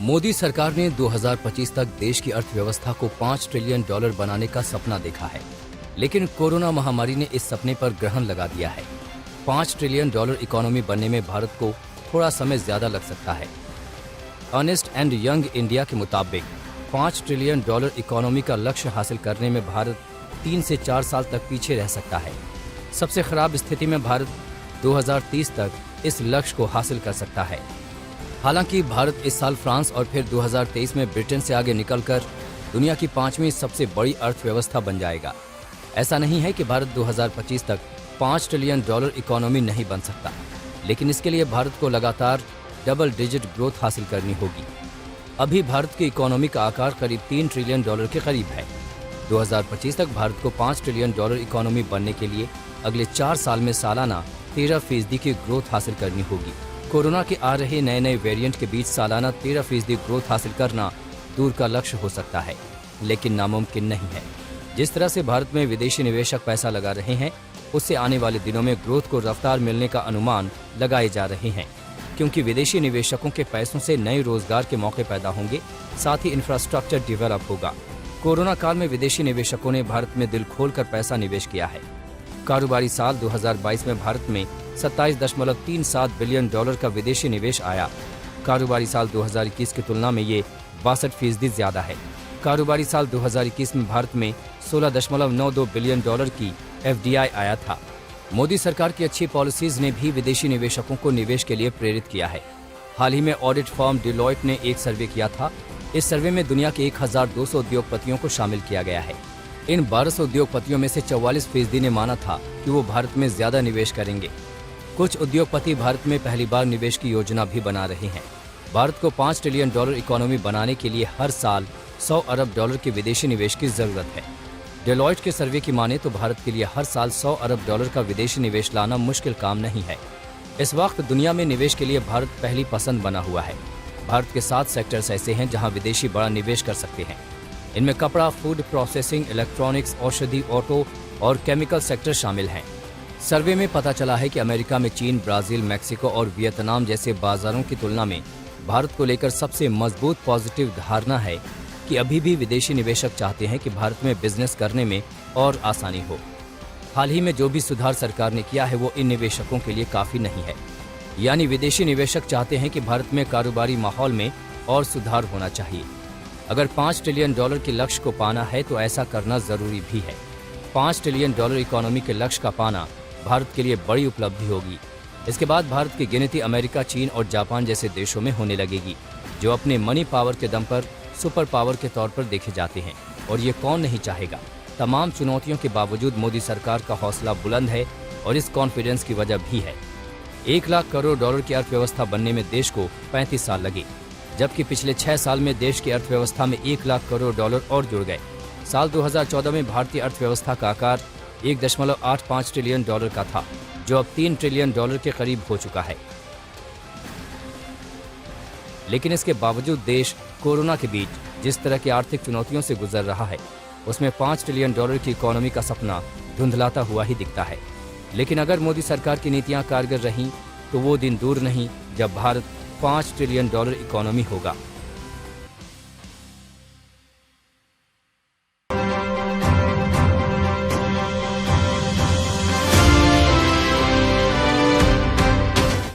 मोदी सरकार ने 2025 तक देश की अर्थव्यवस्था को $5 ट्रिलियन बनाने का सपना देखा है, लेकिन कोरोना महामारी ने इस सपने पर ग्रहण लगा दिया है। $5 ट्रिलियन इकोनॉमी बनने में भारत को थोड़ा समय ज्यादा लग सकता है। अर्नेस्ट एंड यंग इंडिया के मुताबिक $5 ट्रिलियन इकोनॉमी का लक्ष्य हासिल करने में भारत 3 से 4 साल तक पीछे रह सकता है। सबसे खराब स्थिति में भारत 2030 तक इस लक्ष्य को हासिल कर सकता है। हालांकि भारत इस साल फ्रांस और फिर 2023 में ब्रिटेन से आगे निकलकर दुनिया की 5वीं सबसे बड़ी अर्थव्यवस्था बन जाएगा। ऐसा नहीं है कि भारत 2025 तक $5 ट्रिलियन इकोनॉमी नहीं बन सकता, लेकिन इसके लिए भारत को लगातार डबल डिजिट ग्रोथ हासिल करनी होगी। अभी भारत की इकोनॉमी का आकार करीब $3 ट्रिलियन के करीब है। 2025 तक भारत को $5 ट्रिलियन इकोनॉमी बनने के लिए अगले 4 साल में सालाना 13% की ग्रोथ हासिल करनी होगी। कोरोना के आ रहे नए नए वेरिएंट के बीच सालाना 13% ग्रोथ हासिल करना दूर का लक्ष्य हो सकता है, लेकिन नामुमकिन नहीं है। जिस तरह से भारत में विदेशी निवेशक पैसा लगा रहे हैं, उससे आने वाले दिनों में ग्रोथ को रफ्तार मिलने का अनुमान लगाए जा रहे हैं, क्योंकि विदेशी निवेशकों के पैसों से नए रोजगार के मौके पैदा होंगे, साथ ही इंफ्रास्ट्रक्चर डेवलप होगा। कोरोना काल में विदेशी निवेशकों ने भारत में दिल खोलकर पैसा निवेश किया है। कारोबारी साल 2022 में भारत में $27.37 बिलियन का विदेशी निवेश आया। कारोबारी साल 2021 की तुलना में ये 62% ज्यादा है। कारोबारी साल 2021 में भारत में $16.92 बिलियन की FDI आया था। मोदी सरकार की अच्छी पॉलिसीज ने भी विदेशी निवेशकों को निवेश के लिए प्रेरित किया है। हाल ही में ऑडिट फर्म डिलॉयट ने एक सर्वे किया था। इस सर्वे में दुनिया के 1200 उद्योगपतियों को शामिल किया गया है। इन 1200 उद्योगपतियों में से 44% ने माना था कि वो भारत में ज्यादा निवेश करेंगे। कुछ उद्योगपति भारत में पहली बार निवेश की योजना भी बना रहे हैं। भारत को $5 ट्रिलियन इकोनॉमी बनाने के लिए हर साल $100 अरब के विदेशी निवेश की जरूरत है। डेलॉयट के सर्वे की माने तो भारत के लिए हर साल $100 अरब का विदेशी निवेश लाना मुश्किल काम नहीं है। इस वक्त दुनिया में निवेश के लिए भारत पहली पसंद बना हुआ है। भारत के 7 सेक्टर्स ऐसे हैं जहां विदेशी बड़ा निवेश कर सकते हैं। इनमें कपड़ा, फूड प्रोसेसिंग, इलेक्ट्रॉनिक्स, औषधि, ऑटो और केमिकल सेक्टर शामिल हैं। सर्वे में पता चला है कि अमेरिका में चीन, ब्राजील, मैक्सिको और वियतनाम जैसे बाजारों की तुलना में भारत को लेकर सबसे मजबूत पॉजिटिव धारणा है कि अभी भी विदेशी निवेशक चाहते हैं कि भारत में बिजनेस करने में और आसानी हो। हाल ही में जो भी सुधार सरकार ने किया है वो इन निवेशकों के लिए काफी नहीं है। यानी विदेशी निवेशक चाहते हैं कि भारत में कारोबारी माहौल में और सुधार होना चाहिए। अगर $5 ट्रिलियन के लक्ष्य को पाना है तो ऐसा करना जरूरी भी है। $5 ट्रिलियन इकोनॉमी के लक्ष्य का पाना भारत के लिए बड़ी उपलब्धि होगी। इसके बाद भारत की गिनती अमेरिका, चीन और जापान जैसे देशों में होने लगेगी, जो अपने मनी पावर के दम पर सुपर पावर के तौर पर देखे जाते हैं, और ये कौन नहीं चाहेगा। तमाम चुनौतियों के बावजूद मोदी सरकार का हौसला बुलंद है और इस कॉन्फिडेंस की वजह भी है। $1 लाख करोड़ की अर्थव्यवस्था बनने में देश को 35 साल लगे, जबकि पिछले 6 साल में देश की अर्थव्यवस्था में $1 लाख करोड़ और जुड़ गए। साल 2014 में भारतीय अर्थव्यवस्था का आकार $1.85 ट्रिलियन का था, जो अब $3 ट्रिलियन के करीब हो चुका है। लेकिन इसके बावजूद देश कोरोना के बीच जिस तरह की आर्थिक चुनौतियों से गुजर रहा है, उसमें $5 ट्रिलियन की इकोनॉमी का सपना धुंधलाता हुआ ही दिखता है। लेकिन अगर मोदी सरकार की नीतियां कारगर रहीं तो वो दिन दूर नहीं जब भारत $5 ट्रिलियन इकोनॉमी होगा।